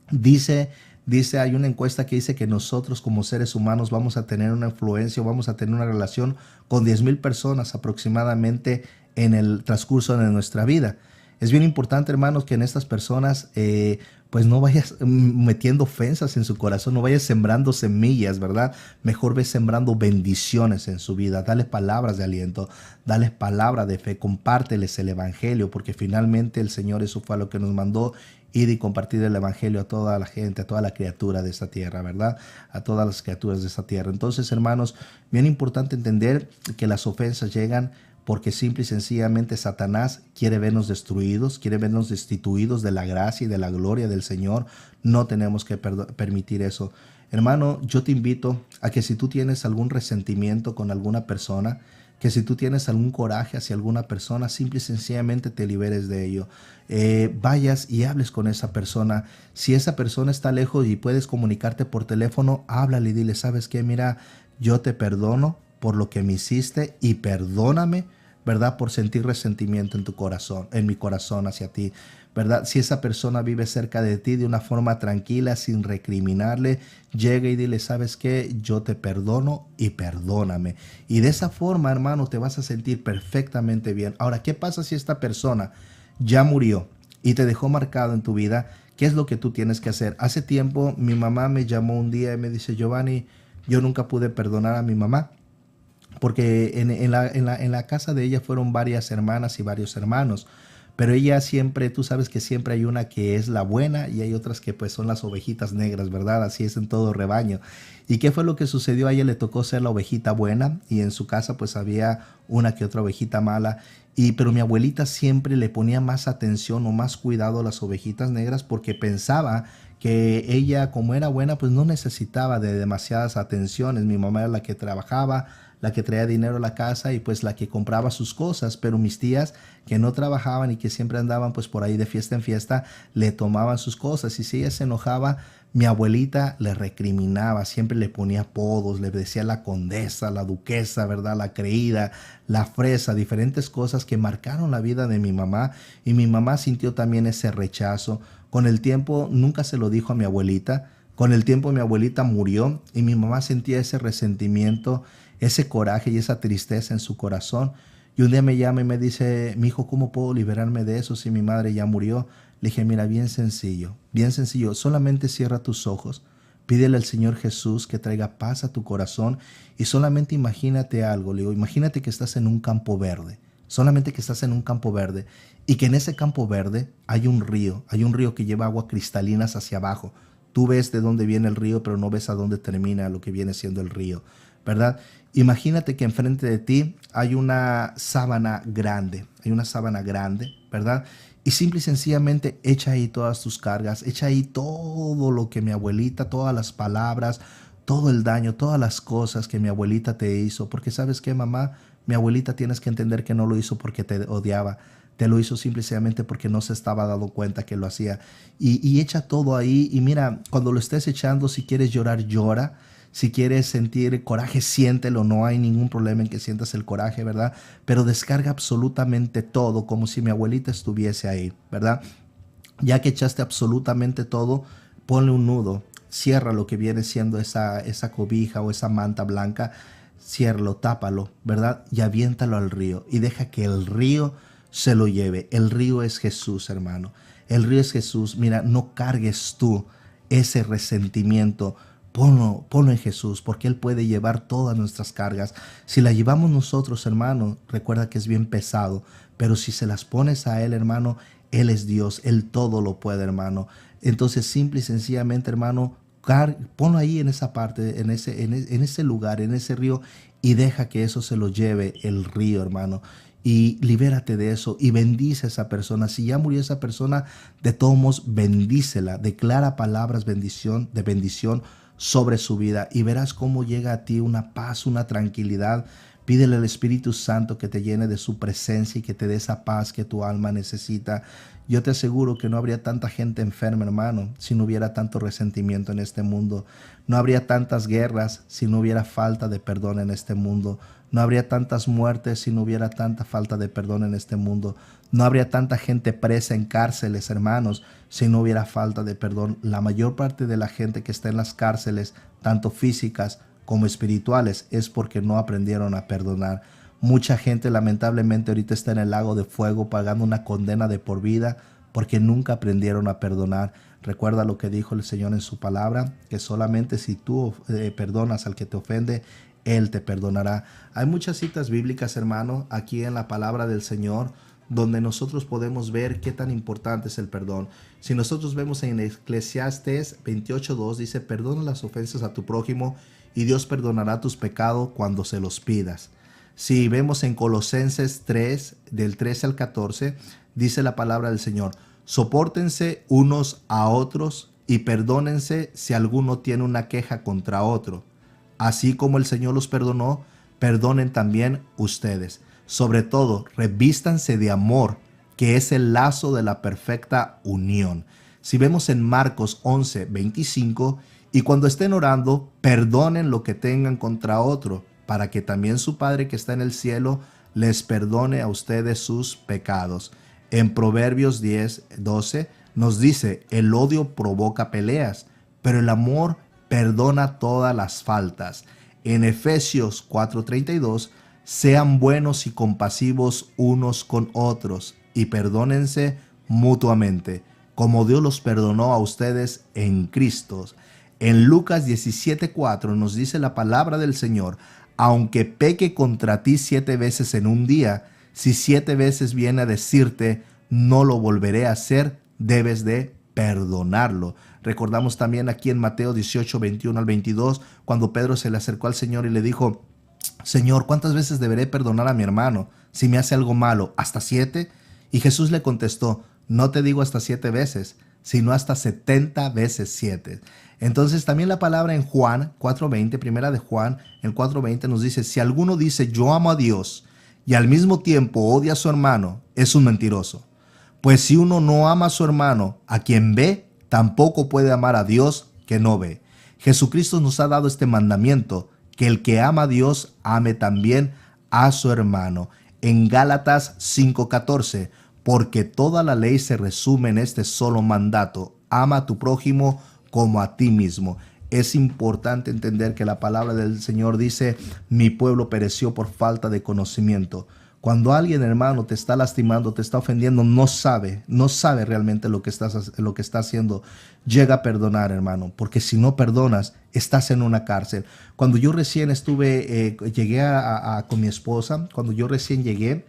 Dice, hay una encuesta que dice que nosotros como seres humanos vamos a tener una influencia o vamos a tener una relación con 10,000 personas aproximadamente en el transcurso de nuestra vida. Es bien importante, hermanos, que en estas personas pues no vayas metiendo ofensas en su corazón, no vayas sembrando semillas, ¿verdad? Mejor ves sembrando bendiciones en su vida. Dale palabras de aliento, dale palabra de fe, compárteles el evangelio, porque finalmente el Señor eso fue a lo que nos mandó Ir y compartir el evangelio a toda la gente, a toda la criatura de esta tierra, ¿verdad? A todas las criaturas de esta tierra. Entonces, hermanos, bien importante entender que las ofensas llegan porque simple y sencillamente Satanás quiere vernos destruidos, quiere vernos destituidos de la gracia y de la gloria del Señor. No tenemos que permitir eso. Hermano, yo te invito a que si tú tienes algún resentimiento con alguna persona, que si tú tienes algún coraje hacia alguna persona, simple y sencillamente te liberes de ello. Vayas y hables con esa persona. Si esa persona está lejos y puedes comunicarte por teléfono, háblale y dile, ¿sabes qué? Mira, yo te perdono por lo que me hiciste y perdóname, ¿verdad? Por sentir resentimiento en tu corazón, en mi corazón hacia ti, ¿verdad? Si esa persona vive cerca de ti de una forma tranquila, sin recriminarle, llega y dile, ¿sabes qué? Yo te perdono y perdóname. Y de esa forma, hermano, te vas a sentir perfectamente bien. Ahora, ¿qué pasa si esta persona ya murió y te dejó marcado en tu vida? ¿Qué es lo que tú tienes que hacer? Hace tiempo mi mamá me llamó un día y me dice, Giovanni, yo nunca pude perdonar a mi mamá, porque en la casa de ella fueron varias hermanas y varios hermanos, pero ella siempre, tú sabes que siempre hay una que es la buena y hay otras que pues son las ovejitas negras, ¿verdad? Así es en todo rebaño. ¿Y qué fue lo que sucedió? A ella le tocó ser la ovejita buena y en su casa pues había una que otra ovejita mala. Pero mi abuelita siempre le ponía más atención o más cuidado a las ovejitas negras porque pensaba que ella, como era buena, pues no necesitaba de demasiadas atenciones. Mi mamá era la que trabajaba, la que traía dinero a la casa y pues la que compraba sus cosas, pero mis tías que no trabajaban y que siempre andaban pues por ahí de fiesta en fiesta, le tomaban sus cosas y si ella se enojaba, mi abuelita le recriminaba, siempre le ponía apodos, le decía la condesa, la duquesa, ¿verdad? La creída, la fresa, diferentes cosas que marcaron la vida de mi mamá y mi mamá sintió también ese rechazo. Con el tiempo nunca se lo dijo a mi abuelita, con el tiempo mi abuelita murió y mi mamá sentía ese resentimiento, ese coraje y esa tristeza en su corazón. Y un día me llama y me dice, mi hijo, ¿cómo puedo liberarme de eso si mi madre ya murió? Le dije, mira, bien sencillo, solamente cierra tus ojos, pídele al Señor Jesús que traiga paz a tu corazón y solamente imagínate algo, le digo, imagínate que estás en un campo verde, solamente que estás en un campo verde y que en ese campo verde hay un río que lleva agua cristalinas hacia abajo. Tú ves de dónde viene el río, pero no ves a dónde termina lo que viene siendo el río, ¿verdad? Imagínate que enfrente de ti hay una sábana grande, ¿verdad? Y simple y sencillamente echa ahí todas tus cargas, echa ahí todo lo que mi abuelita, todas las palabras, todo el daño, todas las cosas que mi abuelita te hizo. Porque ¿sabes qué, mamá? Mi abuelita tienes que entender que no lo hizo porque te odiaba. Te lo hizo simplemente porque no se estaba dando cuenta que lo hacía. Y echa todo ahí y mira, cuando lo estés echando, si quieres llorar, llora. Si quieres sentir coraje, siéntelo, no hay ningún problema en que sientas el coraje, ¿verdad? Pero descarga absolutamente todo, como si mi abuelita estuviese ahí, ¿verdad? Ya que echaste absolutamente todo, ponle un nudo, cierra lo que viene siendo esa cobija o esa manta blanca, ciérralo, tápalo, ¿verdad? Y aviéntalo al río y deja que el río se lo lleve. El río es Jesús, hermano. El río es Jesús. Mira, no cargues tú ese resentimiento. Ponlo en Jesús, porque Él puede llevar todas nuestras cargas. Si la llevamos nosotros, hermano, recuerda que es bien pesado, pero si se las pones a Él, hermano, Él es Dios, Él todo lo puede, hermano. Entonces, simple y sencillamente, hermano, ponlo ahí en esa parte, en ese lugar, en ese río, y deja que eso se lo lleve el río, hermano. Y libérate de eso y bendice a esa persona. Si ya murió esa persona, de todos modos, bendícela. Declara palabras de bendición sobre su vida y verás cómo llega a ti una paz, una tranquilidad. Pídele al Espíritu Santo que te llene de su presencia y que te dé esa paz que tu alma necesita. Yo te aseguro que no habría tanta gente enferma, hermano, si no hubiera tanto resentimiento en este mundo. No habría tantas guerras si no hubiera falta de perdón en este mundo. No habría tantas muertes si no hubiera tanta falta de perdón en este mundo. No habría tanta gente presa en cárceles, hermanos, si no hubiera falta de perdón. La mayor parte de la gente que está en las cárceles, tanto físicas como espirituales, es porque no aprendieron a perdonar. Mucha gente lamentablemente ahorita está en el lago de fuego pagando una condena de por vida porque nunca aprendieron a perdonar. Recuerda lo que dijo el Señor en su palabra, que solamente si tú perdonas al que te ofende, Él te perdonará. Hay muchas citas bíblicas, hermano, aquí en la palabra del Señor, donde nosotros podemos ver qué tan importante es el perdón. Si nosotros vemos en Eclesiastés 28:2, dice: perdona las ofensas a tu prójimo y Dios perdonará tus pecados cuando se los pidas. Si vemos en Colosenses 3, del 13 al 14, dice la palabra del Señor: sopórtense unos a otros y perdónense si alguno tiene una queja contra otro. Así como el Señor los perdonó, perdonen también ustedes. Sobre todo, revístanse de amor, que es el lazo de la perfecta unión. Si vemos en Marcos 11:25, y cuando estén orando, perdonen lo que tengan contra otro, para que también su Padre que está en el cielo les perdone a ustedes sus pecados. En Proverbios 10:12 nos dice: el odio provoca peleas, pero el amor perdona todas las faltas. En Efesios 4:32, sean buenos y compasivos unos con otros y perdónense mutuamente, como Dios los perdonó a ustedes en Cristo. En Lucas 17:4 nos dice la palabra del Señor: aunque peque contra ti 7 veces en un día, si 7 veces viene a decirte, no lo volveré a hacer, debes de perdonarlo. Recordamos también aquí en Mateo 18:21 al 22, cuando Pedro se le acercó al Señor y le dijo: Señor, ¿cuántas veces deberé perdonar a mi hermano si me hace algo malo? ¿Hasta 7? Y Jesús le contestó: no te digo hasta 7 veces, sino hasta 70 veces 7. Entonces también la palabra en Juan 4:20, primera de Juan, en 4:20 nos dice: si alguno dice yo amo a Dios y al mismo tiempo odia a su hermano, es un mentiroso. Pues si uno no ama a su hermano, a quien ve, tampoco puede amar a Dios que no ve. Jesucristo nos ha dado este mandamiento: que el que ama a Dios ame también a su hermano. En Gálatas 5:14, porque toda la ley se resume en este solo mandato: ama a tu prójimo como a ti mismo. Es importante entender que la palabra del Señor dice: mi pueblo pereció por falta de conocimiento. Cuando alguien, hermano, te está lastimando, te está ofendiendo, no sabe realmente lo que está haciendo, llega a perdonar, hermano, porque si no perdonas, estás en una cárcel. Cuando yo recién llegué con mi esposa, cuando yo recién llegué,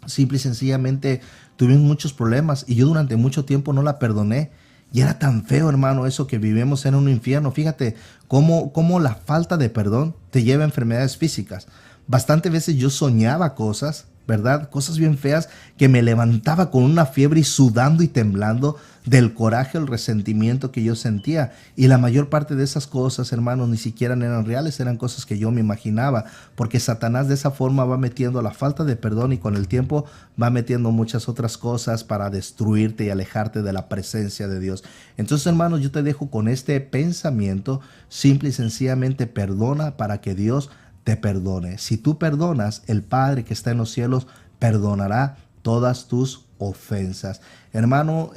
simple y sencillamente tuvimos muchos problemas y yo durante mucho tiempo no la perdoné. Y era tan feo, hermano, eso que vivimos en un infierno. Fíjate cómo la falta de perdón te lleva a enfermedades físicas. Bastantes veces yo soñaba cosas, ¿verdad? Cosas bien feas, que me levantaba con una fiebre y sudando y temblando del coraje o el resentimiento que yo sentía. Y la mayor parte de esas cosas, hermanos, ni siquiera eran reales, eran cosas que yo me imaginaba, porque Satanás de esa forma va metiendo la falta de perdón y con el tiempo va metiendo muchas otras cosas para destruirte y alejarte de la presencia de Dios. Entonces, hermanos, yo te dejo con este pensamiento: simple y sencillamente perdona para que Dios te perdone. Si tú perdonas, el Padre que está en los cielos perdonará todas tus ofensas. Hermano,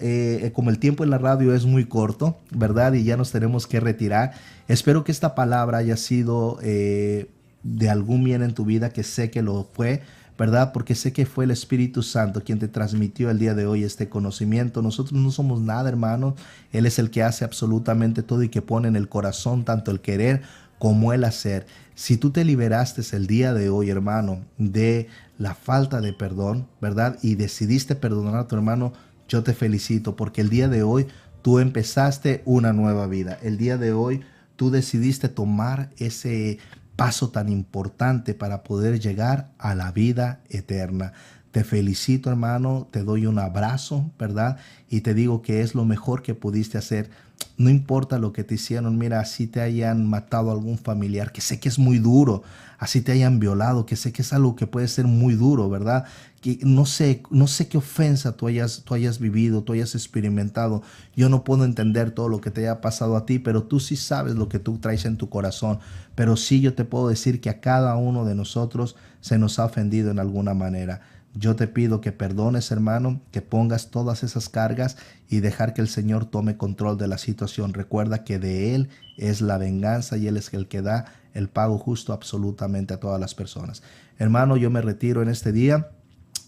como el tiempo en la radio es muy corto, ¿verdad? Y ya nos tenemos que retirar. Espero que esta palabra haya sido de algún bien en tu vida, que sé que lo fue, ¿verdad? Porque sé que fue el Espíritu Santo quien te transmitió el día de hoy este conocimiento. Nosotros no somos nada, hermano. Él es el que hace absolutamente todo y que pone en el corazón tanto el querer como el hacer. Si tú te liberaste el día de hoy, hermano, de la falta de perdón, ¿verdad? Y decidiste perdonar a tu hermano, yo te felicito, porque el día de hoy tú empezaste una nueva vida. El día de hoy tú decidiste tomar ese paso tan importante para poder llegar a la vida eterna. Te felicito, hermano, te doy un abrazo, ¿verdad? Y te digo que es lo mejor que pudiste hacer. No importa lo que te hicieron, mira, así te hayan matado a algún familiar, que sé que es muy duro, así te hayan violado, que sé que es algo que puede ser muy duro, ¿verdad? Que no sé qué ofensa tú hayas vivido, tú hayas experimentado. Yo no puedo entender todo lo que te haya pasado a ti, pero tú sí sabes lo que tú traes en tu corazón. Pero sí, yo te puedo decir que a cada uno de nosotros se nos ha ofendido en alguna manera. Yo te pido que perdones, hermano, que pongas todas esas cargas y dejar que el Señor tome control de la situación. Recuerda que de Él es la venganza y Él es el que da el pago justo absolutamente a todas las personas. Hermano, yo me retiro en este día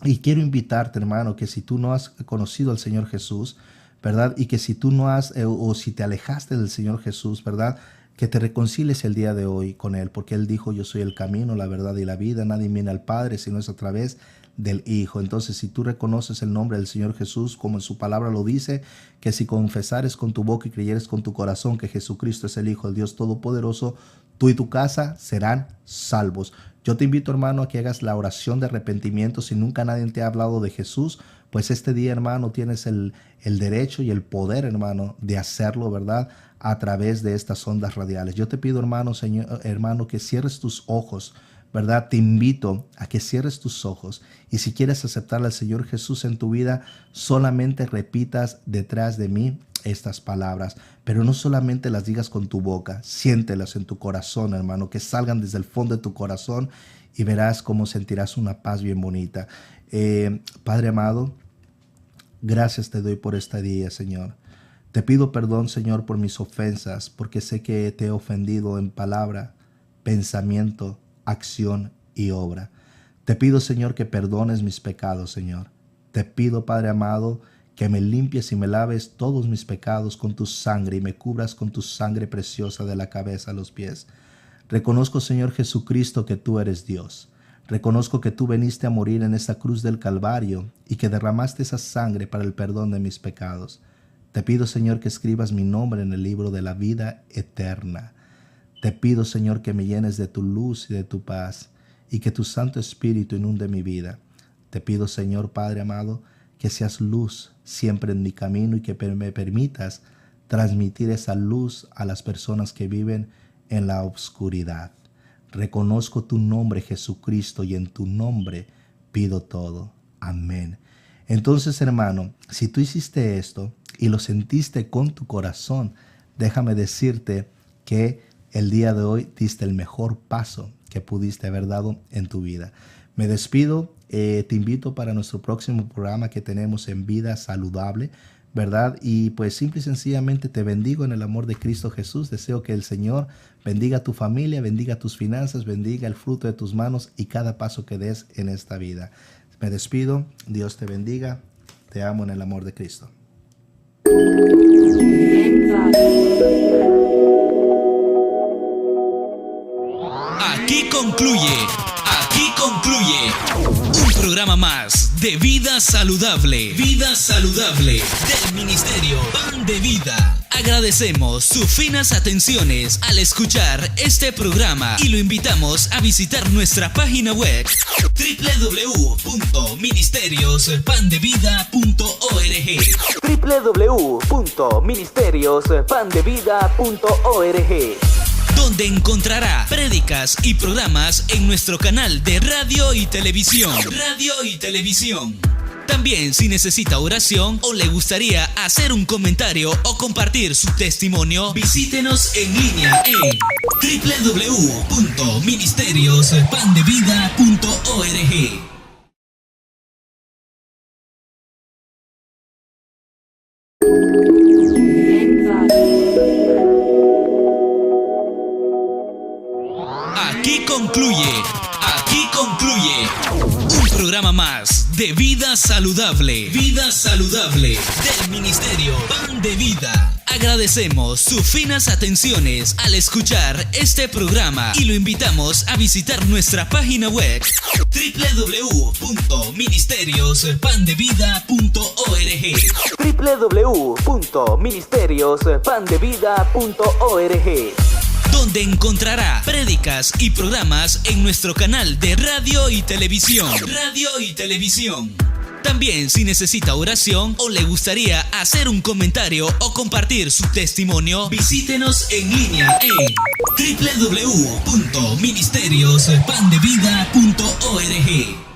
y quiero invitarte, hermano, que si tú no has conocido al Señor Jesús, ¿verdad? Y que si tú no has o si te alejaste del Señor Jesús, ¿verdad?, que te reconcilies el día de hoy con Él, porque Él dijo: yo soy el camino, la verdad y la vida. Nadie viene al Padre si no es a través del Hijo. Entonces, si tú reconoces el nombre del Señor Jesús, como en su palabra lo dice, que si confesares con tu boca y creyeres con tu corazón que Jesucristo es el Hijo del Dios Todopoderoso, tú y tu casa serán salvos. Yo te invito, hermano, a que hagas la oración de arrepentimiento. Si nunca nadie te ha hablado de Jesús, pues este día, hermano, tienes el derecho y el poder, hermano, de hacerlo, ¿verdad?, a través de estas ondas radiales. Yo te pido, hermano, que cierres tus ojos, ¿verdad? Te invito a que cierres tus ojos y si quieres aceptar al Señor Jesús en tu vida, solamente repitas detrás de mí estas palabras, pero no solamente las digas con tu boca, siéntelas en tu corazón, hermano, que salgan desde el fondo de tu corazón y verás cómo sentirás una paz bien bonita. Padre amado, gracias te doy por este día, Señor. Te pido perdón, Señor, por mis ofensas, porque sé que te he ofendido en palabra, pensamiento, acción y obra. Te pido, Señor, que perdones mis pecados, Señor. Te pido, Padre amado, que me limpies y me laves todos mis pecados con tu sangre y me cubras con tu sangre preciosa de la cabeza a los pies. Reconozco, Señor Jesucristo, que tú eres Dios. Reconozco que tú viniste a morir en esa cruz del Calvario y que derramaste esa sangre para el perdón de mis pecados. Te pido, Señor, que escribas mi nombre en el libro de la vida eterna. Te pido, Señor, que me llenes de tu luz y de tu paz y que tu Santo Espíritu inunde mi vida. Te pido, Señor Padre amado, que seas luz siempre en mi camino y que me permitas transmitir esa luz a las personas que viven en la oscuridad. Reconozco tu nombre, Jesucristo, y en tu nombre pido todo. Amén. Entonces, hermano, si tú hiciste esto y lo sentiste con tu corazón, déjame decirte que el día de hoy diste el mejor paso que pudiste haber dado en tu vida. Me despido, te invito para nuestro próximo programa que tenemos en Vida Saludable, ¿verdad? Y pues simple y sencillamente te bendigo en el amor de Cristo Jesús. Deseo que el Señor bendiga a tu familia, bendiga tus finanzas, bendiga el fruto de tus manos y cada paso que des en esta vida. Me despido, Dios te bendiga, te amo en el amor de Cristo. Aquí concluye un programa más de Vida Saludable del Ministerio Pan de Vida. Agradecemos sus finas atenciones al escuchar este programa y lo invitamos a visitar nuestra página web www.ministeriospandevida.org, donde encontrará prédicas y programas en nuestro canal de radio y televisión. También, si necesita oración o le gustaría hacer un comentario o compartir su testimonio, visítenos en línea en www.ministeriospandevida.org. Aquí concluye un programa más de Vida Saludable del Ministerio Pan de Vida. Agradecemos sus finas atenciones al escuchar este programa y lo invitamos a visitar nuestra página web www.ministeriospandevida.org, donde encontrará prédicas y programas en nuestro canal de radio y televisión. También, si necesita oración o le gustaría hacer un comentario o compartir su testimonio, visítenos en línea en www.ministeriospandevida.org.